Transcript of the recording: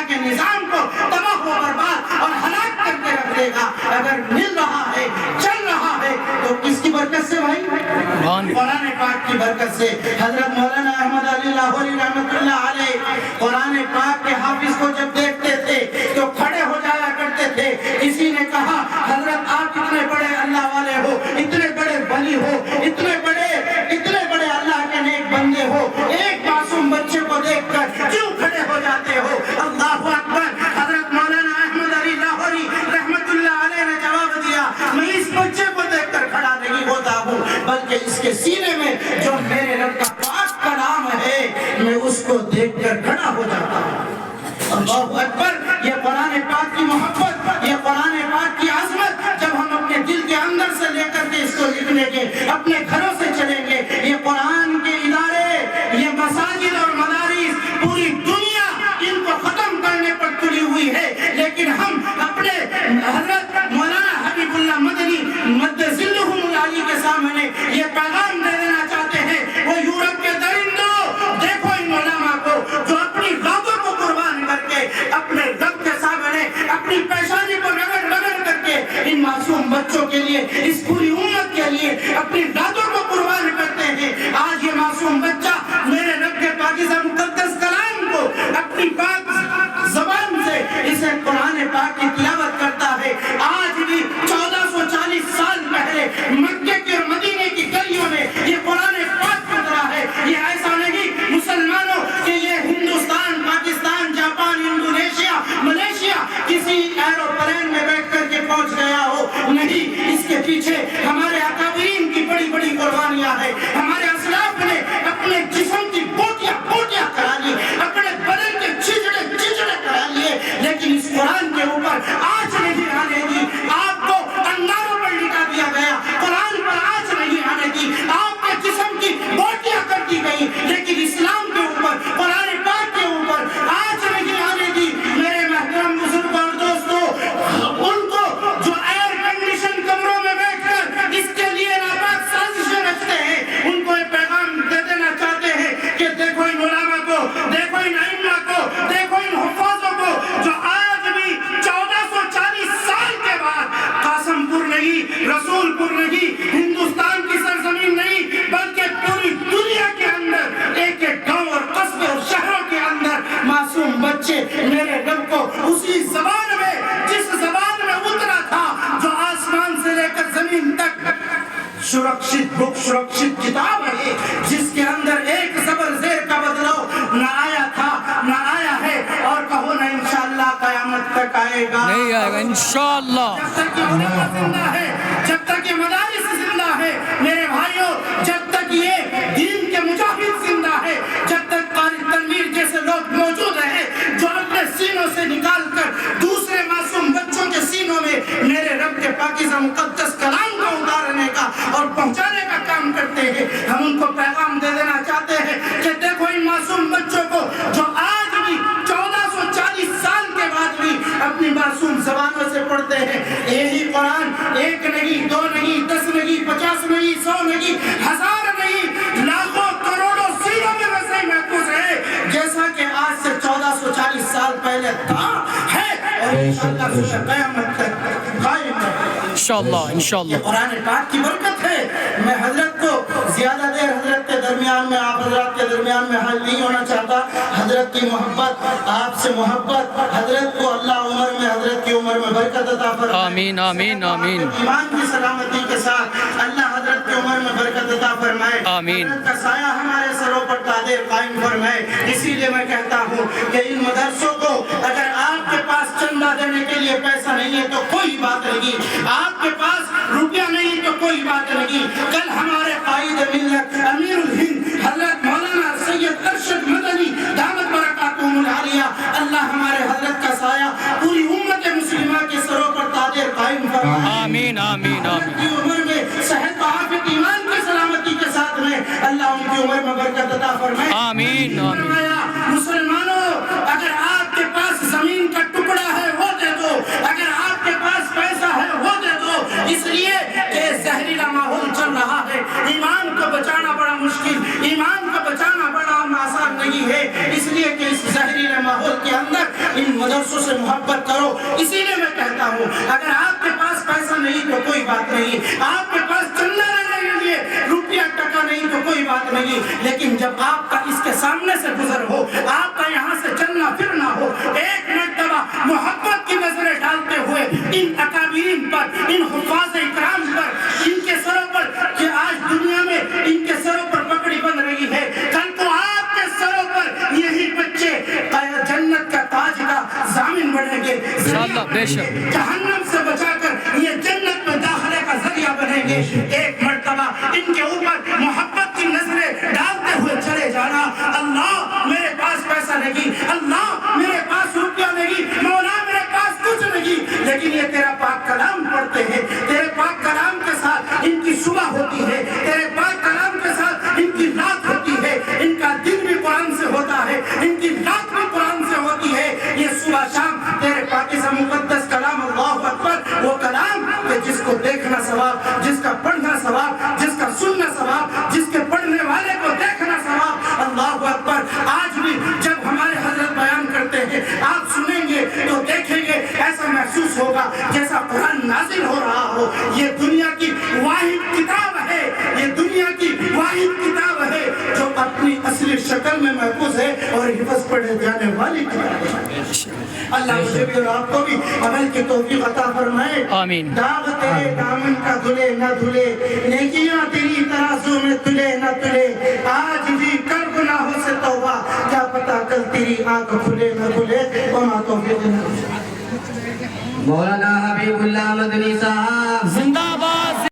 دنیا کے نظام کو تباہ و برباد اور ہلاک کر کے رکھ دے گا۔ اگر مل رہا ہے، چل رہا ہے، تو کس کی برکت سے بھائی؟ قرآن پاک کی برکت سے۔ حضرت مولانا احمد علی لاہوری رحمۃ اللہ علیہ قرآن پاک کے حافظ کو جب دیکھتے تھے تو کھڑے ہو جایا کرتے تھے۔ کسی نے کہا حضرت آپ اتنے بڑے اللہ والے ہو، اتنے بڑے ولی ہو، اتنے بڑے اللہ کے نیک بندے ہو، ایک معصوم بچے کو دیکھ کر کیوں کھڑے ہو جاتے ہو؟ اللہ اکبر۔ حضرت مولانا احمد علی لاہوری رحمۃ اللہ علیہ نے جواب دیا، میں اس بچے کو دیکھ کر کھڑا نہیں ہوتا ہوں، بلکہ اس کے سینے میں جو میرے رب کا پاک کلام ہے میں اس کو دیکھ کر کھڑا ہو جاتا ہوں۔ اللہ اکبر۔ یہ قرآن پاک کی محبت، یہ قرآن پاک کی عظمت جب ہم اپنے دل کے اندر سے لے کر کے اس کو لکھنے کے اپنے گھروں سے چلیں گے، یہ قرآن کے ادارے، یہ مساجد اور مدارس پوری دنیا ان کو ختم کرنے پر تلی ہوئی ہے، لیکن ہم اپنے حضرت مولانا حبیب اللہ مدنی مد ظلہم العالی کے سامنے یہ پیغام دے دینا چاہتے ہیں، وہ یورپ کے درندوں، دیکھو ان علماء کو جو اپنی راتوں کو قربان کر کے اپنے رب کے سامنے اپنی پیشانی کو رگڑ رگڑ کر کے ان معصوم بچوں کے لیے، اس پوری امت کے لیے اپنی راتوں کو قربان کرتے ہیں۔ آج یہ معصوم بچہ میرے رب کے پاکیزہ مقدس کلام کو اپنی پاک زبان سے اسے قرآن پاک کی تلاوت کرتا ہے۔ آج بھی 1440 سال پہلے مکے کے اور مدینے کی گلیوں میں یہ قرآن پاک گزرا ہے۔ یہ ایسا نہیں مسلمانوں کہ یہ Hindustan, Pakistan, Japan, Indonesia, Malaysia کسی ایروپلین میں بیٹھ کر کے پہنچ گیا ہو، نہیں، اس کے پیچھے ہمارے اکابرین کی بڑی بڑی قربانیاں ہیں۔ ہمارے اسلاف نے اپنے جسم کی بوٹیاں بوٹیاں کرا لی، اپنے بدن کے چھچڑے چھچڑے کرا لیے، لیکن اس قرآن کے اوپر آج نہیں آنے دی۔ آپ کو انگاروں پر لٹا دیا گیا، قرآن پر آج نہیں آنے دی۔ آپ کے جسم کی بوٹیاں کر دی گئی، لیکن اسلام کے اوپر، قرآن پاک کے اوپر آج نہیں آنے دی۔ میرے محترم بزرگ اور دوستو، ان کو جو ایئر کنڈیشن کمروں میں بیٹھ کر اس کے لیے ناپاک سازشیں رچتے ہیں، ان کو یہ پیغام دے دینا چاہتے ہیں کہ دیکھو ان علماء کو، دیکھو ان ائمہ کو، دیکھو ان حفاظوں کو جو آج بھی 1440 سال کے بعد قاسم پور نہیں، رسول پور نہیں، ہندوستان کی سرزمین نہیں، بلکہ پوری دنیا کے اندر ایک ایک گاؤں اور قصبے اور شہروں کے اندر معصوم بچے میرے رب کو اسی زبان میں، جس زبان میں اترا تھا، جو آسمان سے لے کر زمین تک سرکشت بک، سرکشت کتاب ہے، جس کے اندر ایک زبر زیر کا بدلاؤ نہ آیا تھا، نہ آیا ہے، اور کہو نہ انشاءاللہ قیامت تک آئے گا، نہیں آئے گا انشاءاللہ۔ جب تک یہ علماء زندہ ہے، جب تک یہ مدارس زندہ ہے، میرے بھائیوں، جب تک یہ دین کے مجاہد زندہ ہے، جب تک قاری تنویر جیسے لوگ موجود ہیں جو اپنے سینوں سے نکال کر دوسرے معصوم بچوں کے سینوں میں میرے رب کے پاکیزہ مقدس کلام کو اتارنے کا اور پہنچانے کا کام کرتے ہیں، ہم ان کو پیغام دے دینا چاہتے ہیں کہ دیکھو ان معصوم بچوں کو جو آج بھی 1440 سال کے بعد بھی اپنی معصوم زبانوں سے پڑھتے ہیں، یہی قرآن ایک نہیں، دو نہیں، 10 نہیں، 50 نہیں، 100 نہیں، 1000 نہیں، لاکھوں کروڑوں سینوں میں ویسے ہی محفوظ ہے جیسا کہ آج سے 1440 سال پہلے تھا، ہے، اور انشاءاللہ سورہ قیامت تک قائم ہے۔ انشاءاللہ یہ قرآن پاک کی برکت ہے۔ میں حضرت کو زیادہ دیر حضرت کے درمیان میں، آپ حضرات کے درمیان میں حال نہیں ہونا چاہتا۔ حضرت کی محبت، آپ سے محبت، حضرت کو اللہ عمر میں، حضرت کی عمر میں برکت عطا فرمائے۔ آمین آمین آمین۔ ایمان کی سلامتی کے ساتھ اللہ حضرت کی عمر میں برکت عطا فرمائے۔ آمین۔ حضرت کا سایہ ہمارے سروں پر قادر قائم فرمائے۔ اسی لیے میں کہتا ہوں کہ ان مدرسوں کو اگر آپ کے پاس چندہ دینے کے لیے پیسہ نہیں ہے تو کوئی بات نہیں، آپ کے پاس روپیہ نہیں تو کوئی بات نہیں، کل ہمارے قائد ملت امیر الہند حضرت مولانا سید ارشد مدنی دامت برکاتہم العالیہ، اللہ ہمارے حضرت کا سایہ پوری امت مسلمہ کے سروں پر قادر قائم فرمائے۔ آمین آمین آمین۔ کی عمر میں صحت و عافیت، ایمان کی سلامتی کے ساتھ میں اللہ ان کی عمر میں برکت عطا فرمائے۔ آمین آمین۔ مسلمانوں، اگر آپ کے پاس زمین کا ٹکڑا ہے وہ دے دو، اگر آپ کے پاس پیسہ ہے وہ دے دو، اس لیے کہ زہریلا ماحول چل رہا ہے، ایمان کو بچانا بڑا مشکل، ایمان کو بچانا بڑا آسان نہیں ہے، اس لیے کہ اس زہریلے ماحول کے اندر ان مدرسوں سے محبت کرو. اسی لیے میں کہتا ہوں اگر آپ کے پاس پیسہ نہیں تو کوئی بات نہیں, آپ کے پاس چندہ لینے کے لیے روپیہ ٹکا نہیں تو کوئی بات نہیں, لیکن جب آپ کا اس کے سامنے سے گزر ہو, آپ کا یہاں سے چلنا پھرنا ہو, ایک مرتبہ محبت کی نظریں ڈالتے ہوئے ان اکابرین پر, ان حفاظ اکرام پر, ان کے سروں پر, کہ آج دنیا میں ان کے سروں پر پگڑی بن رہی ہے, کل کو آپ کے سروں پر یہی بچے جنت کا تاج کا ضامن بنیں گے, انشاءاللہ بے شک جہنم سے بچا کر یہ جنت میں داخلے کا ذریعہ بنیں گے. ایک مرتبہ ان کے اوپر محبت کی نظریں ڈالتے ہوئے چلے جانا. اللہ میرے پاس پیسہ نہیں, اللہ میرے پاس روپیہ نہیں, مولا میرے پاس کچھ نہیں, لیکن یہ تیرا پاک کلام پڑھتے ہیں, تیرے پاک کلام کے ساتھ ان کی صبح ہوتی ہے, تیرے پاک کلام کے ساتھ ان کی رات ہوتی ہے, ان کا دن بھی قرآن سے ہوتا ہے, ان کی رات بھی قرآن سے ہوتی ہے. یہ صبح شام تیرے پاکیزہ مقدس کلام, اللہ اکبر, وہ کلام کہ جس کو دیکھنا ثواب, جس کا پڑھنا ثواب, جس کا سننا ثواب, جس کے پڑھنے والے کو دیکھنا ثواب. اللہ اکبر. آج بھی جب ہمارے حضرت بیان کرتے ہیں آپ سنیں گے تو دیکھیں گے ایسا محسوس ہوگا جیسا قرآن نازل ہو رہا ہو. یہ دنیا کی واحد کتاب ہے, یہ دنیا کی واحد کتاب ہے جو اپنی اصلی شکل میں محفوظ ہے اور حفظ پڑھے جانے والی کتاب ہے. اللہ مجھے بھی اور آپ کو بھی عمل کی توفیق عطا فرمائے. آمین. داغ تیرے دامن کا دھلے نہ دھلے, نیکیاں تیری ترازو میں تلے نہ تلے, آج بھی کر گناہوں سے توبہ, کیا پتا کل تیری آنکھ کھلے نہ کھلے. وما توفیق الا باللہ. مولانا حبیب اللہ مدنی صاحب زندہ باد.